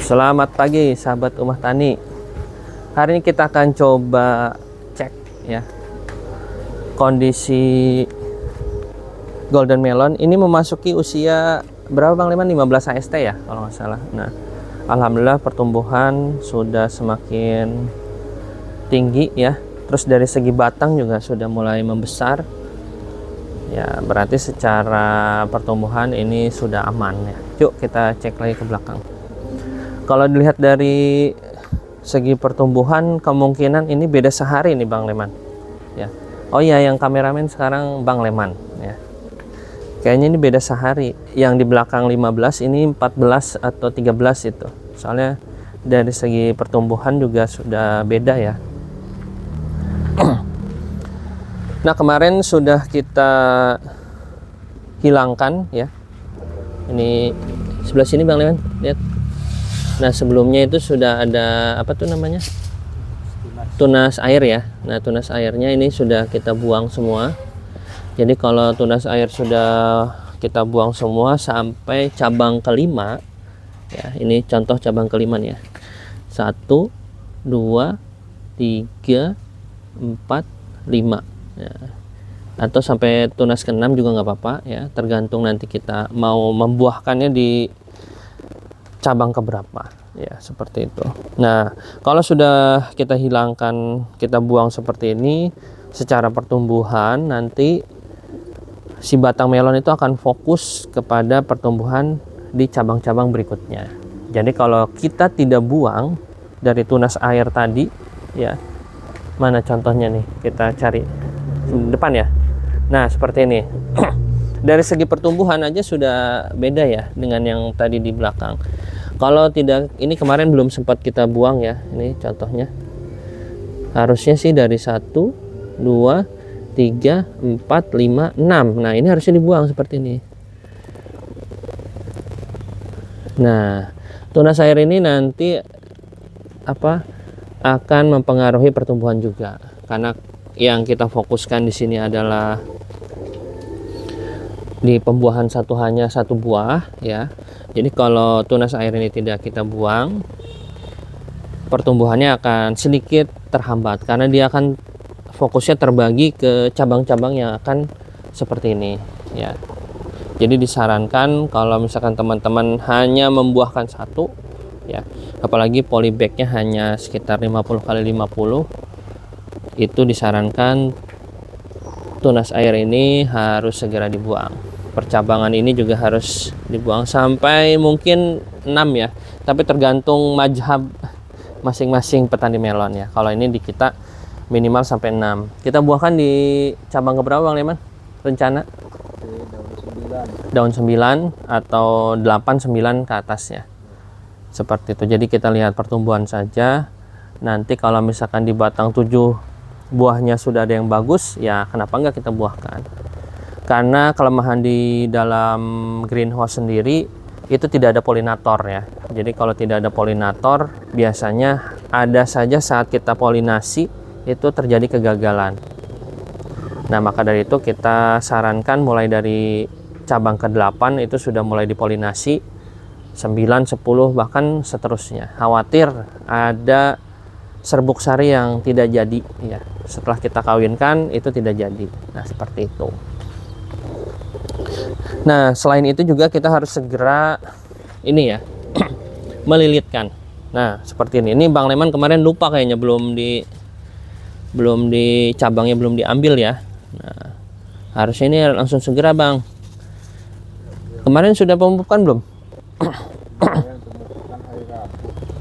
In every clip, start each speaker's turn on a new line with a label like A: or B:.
A: Selamat pagi sahabat Umah Tani. Hari ini kita akan coba cek ya kondisi golden melon. Ini memasuki usia berapa Bang Leman? 15 AST ya kalau nggak salah. Nah, alhamdulillah pertumbuhan sudah semakin tinggi ya. Terus dari segi batang juga sudah mulai membesar. Ya, berarti secara pertumbuhan ini sudah aman ya. Yuk kita cek lagi ke belakang. Kalau dilihat dari segi pertumbuhan, kemungkinan ini beda sehari nih Bang Leman ya. Oh iya, yang kameramen sekarang Bang Leman ya. Kayaknya ini beda sehari. Yang di belakang 15 ini 14 atau 13 itu. Soalnya dari segi pertumbuhan juga sudah beda ya. Nah, kemarin sudah kita hilangkan ya. Ini sebelah sini Bang Leman, lihat. Nah, sebelumnya itu sudah ada apa tuh namanya? Tunas air ya. Nah, tunas airnya ini sudah kita buang semua. Jadi kalau tunas air sudah kita buang semua sampai cabang kelima ya, ini contoh cabang kelima nih ya. 1 2 3 4 5 ya. Atau sampai tunas ke-6 juga nggak apa-apa ya, tergantung nanti kita mau membuahkannya di cabang keberapa ya, seperti itu. Nah, kalau sudah kita hilangkan, kita buang seperti ini, secara pertumbuhan nanti si batang melon itu akan fokus kepada pertumbuhan di cabang-cabang berikutnya. Jadi kalau kita tidak buang dari tunas air tadi ya, mana contohnya nih, kita cari depan ya. Nah, seperti ini. Dari segi pertumbuhan aja sudah beda ya dengan yang tadi di belakang. Kalau tidak, ini kemarin belum sempat kita buang ya. Ini contohnya. Harusnya sih dari 1 2 3 4 5 6. Nah, ini harusnya dibuang seperti ini. Nah, tunas air ini nanti akan mempengaruhi pertumbuhan juga. Karena yang kita fokuskan di sini adalah di pembuahan hanya satu buah ya. Jadi kalau tunas air ini tidak kita buang, pertumbuhannya akan sedikit terhambat karena dia akan fokusnya terbagi ke cabang-cabang yang akan seperti ini ya. Jadi disarankan kalau misalkan teman-teman hanya membuahkan satu ya, apalagi polybagnya hanya sekitar 50 kali 50, itu disarankan tunas air ini harus segera dibuang. Percabangan ini juga harus dibuang sampai mungkin 6 ya, tapi tergantung mazhab masing-masing petani melon ya. Kalau ini di kita minimal sampai 6. Kita buahkan di cabang keberapa Bang Leman? Rencana? Daun 9 atau 8 9 ke atas ya. Seperti itu. Jadi kita lihat pertumbuhan saja. Nanti kalau misalkan di batang 7 buahnya sudah ada yang bagus ya, kenapa enggak kita buahkan? Karena kelemahan di dalam greenhouse sendiri itu tidak ada polinator ya. Jadi kalau tidak ada polinator, biasanya ada saja saat kita polinasi itu terjadi kegagalan. Nah, maka dari itu kita sarankan mulai dari cabang ke-8 itu sudah mulai dipolinasi, 9, 10 bahkan seterusnya. Khawatir ada serbuk sari yang tidak jadi ya. Setelah kita kawinkan itu tidak jadi. Nah, seperti itu. Nah, selain itu juga kita harus segera ini ya, melilitkan. Nah, seperti ini. Ini Bang Leman kemarin lupa kayaknya belum di cabangnya belum diambil ya. Nah, harusnya ini langsung segera Bang. Kemarin sudah pemupukan belum?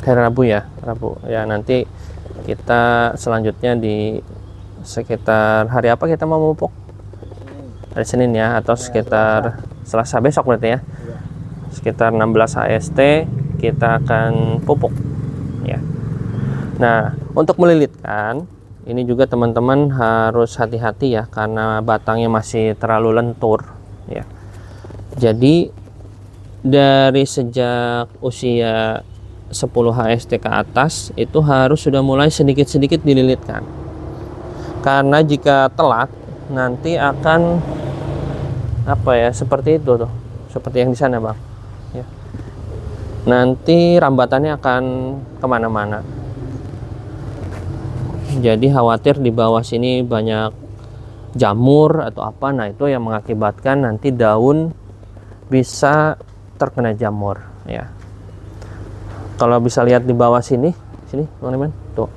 A: Hari Rabu ya, Rabu. Ya, nanti kita selanjutnya di sekitar hari apa kita mau memupuk? Hari Senin ya, atau sekitar Selasa besok berarti ya. Sekitar 16 AST kita akan pupuk ya. Nah, untuk melilitkan ini juga teman-teman harus hati-hati ya, karena batangnya masih terlalu lentur ya. Jadi dari sejak usia 10 HST ke atas itu harus sudah mulai sedikit-sedikit dililitkan. Karena jika telat nanti akan seperti itu tuh, seperti yang di sana Bang ya. nanti rambatannya akan kemana-mana. Jadi khawatir di bawah sini banyak jamur atau apa, nah itu yang mengakibatkan nanti daun bisa terkena jamur ya. Kalau bisa lihat di bawah sini teman-teman tuh,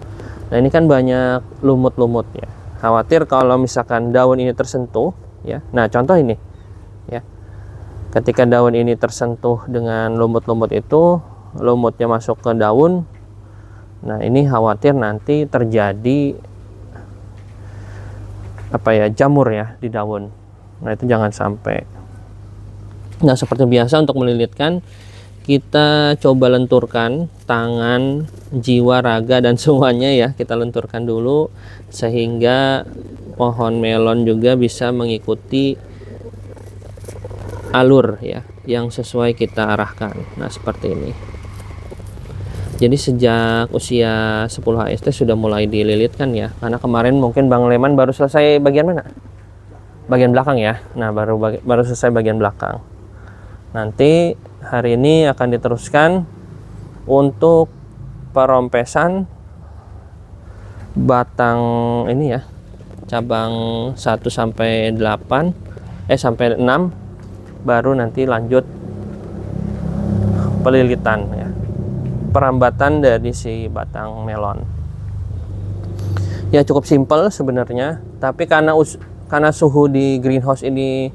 A: nah ini kan banyak lumut-lumut ya. Khawatir kalau misalkan daun ini tersentuh ya, nah contoh ini ya, ketika daun ini tersentuh dengan lumut-lumut itu, lumutnya masuk ke daun, nah ini khawatir nanti terjadi apa ya, jamur ya di daun. Nah itu jangan sampai. Nah seperti biasa untuk melilitkan, kita coba lenturkan tangan, jiwa, raga, dan semuanya ya, kita lenturkan dulu sehingga pohon melon juga bisa mengikuti alur ya yang sesuai kita arahkan. Nah seperti ini. Jadi sejak usia 10 HST sudah mulai dililitkan ya, karena kemarin mungkin Bang Leman baru selesai bagian mana? Bagian belakang ya. Nah baru selesai bagian belakang. Nanti hari ini akan diteruskan untuk perompesan batang ini ya, cabang 1 sampai 8 sampai 6, baru nanti lanjut pelilitan ya, perambatan dari si batang melon. Ya cukup simpel sebenarnya, tapi karena suhu di greenhouse ini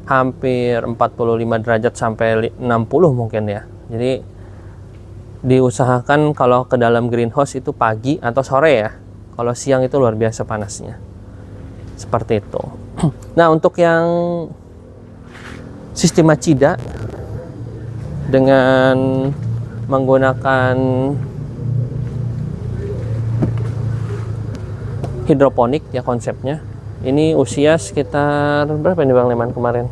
A: hampir 45 derajat sampai 60 mungkin ya. Jadi diusahakan kalau ke dalam greenhouse itu pagi atau sore ya. Kalau siang itu luar biasa panasnya. Seperti itu. Nah, untuk yang sistem Machida dengan menggunakan hidroponik ya konsepnya. Ini usia sekitar berapa ini Bang Leman kemarin?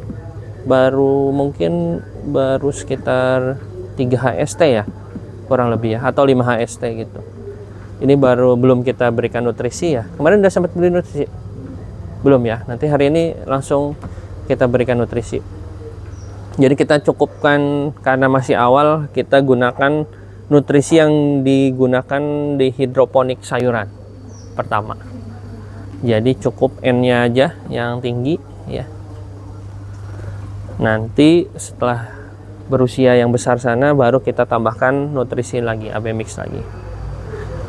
A: Mungkin baru sekitar 3 HST ya, kurang lebih ya, atau 5 HST gitu. Ini belum kita berikan nutrisi ya. Kemarin udah sempat beli nutrisi? Belum ya. Nanti hari ini langsung kita berikan nutrisi. Jadi kita cukupkan, karena masih awal, kita gunakan nutrisi yang digunakan di hidroponik sayuran pertama. Jadi cukup N-nya aja yang tinggi ya. Nanti setelah berusia yang besar sana baru kita tambahkan nutrisi lagi, AB mix lagi.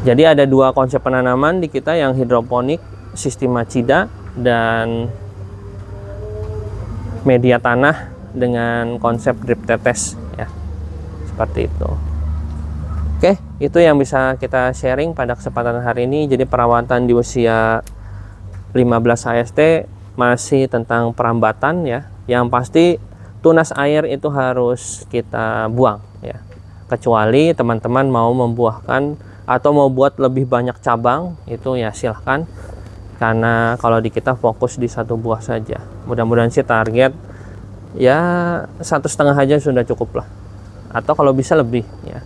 A: Jadi ada 2 konsep penanaman di kita, yang hidroponik sistem Machida dan media tanah dengan konsep drip tetes ya, seperti itu. Oke, itu yang bisa kita sharing pada kesempatan hari ini. Jadi perawatan di usia 15 HST masih tentang perambatan ya. Yang pasti tunas air itu harus kita buang ya, kecuali teman-teman mau membuahkan atau mau buat lebih banyak cabang, itu ya silahkan, karena kalau di kita fokus di 1 buah saja. Mudah-mudahan sih target ya 1,5 aja sudah cukup lah, atau kalau bisa lebih ya,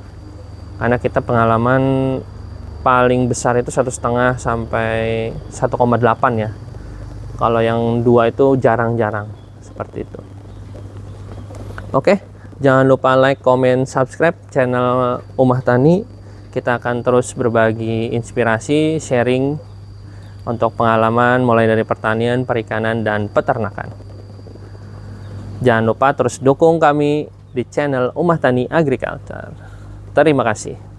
A: karena kita pengalaman paling besar itu 1,5 sampai 1,8 ya. Kalau yang 2 itu jarang-jarang seperti itu. Oke, jangan lupa like, comment, subscribe channel Umah Tani. Kita akan terus berbagi inspirasi, sharing untuk pengalaman mulai dari pertanian, perikanan, dan peternakan. Jangan lupa terus dukung kami di channel Umah Tani Agriculture. Terima kasih.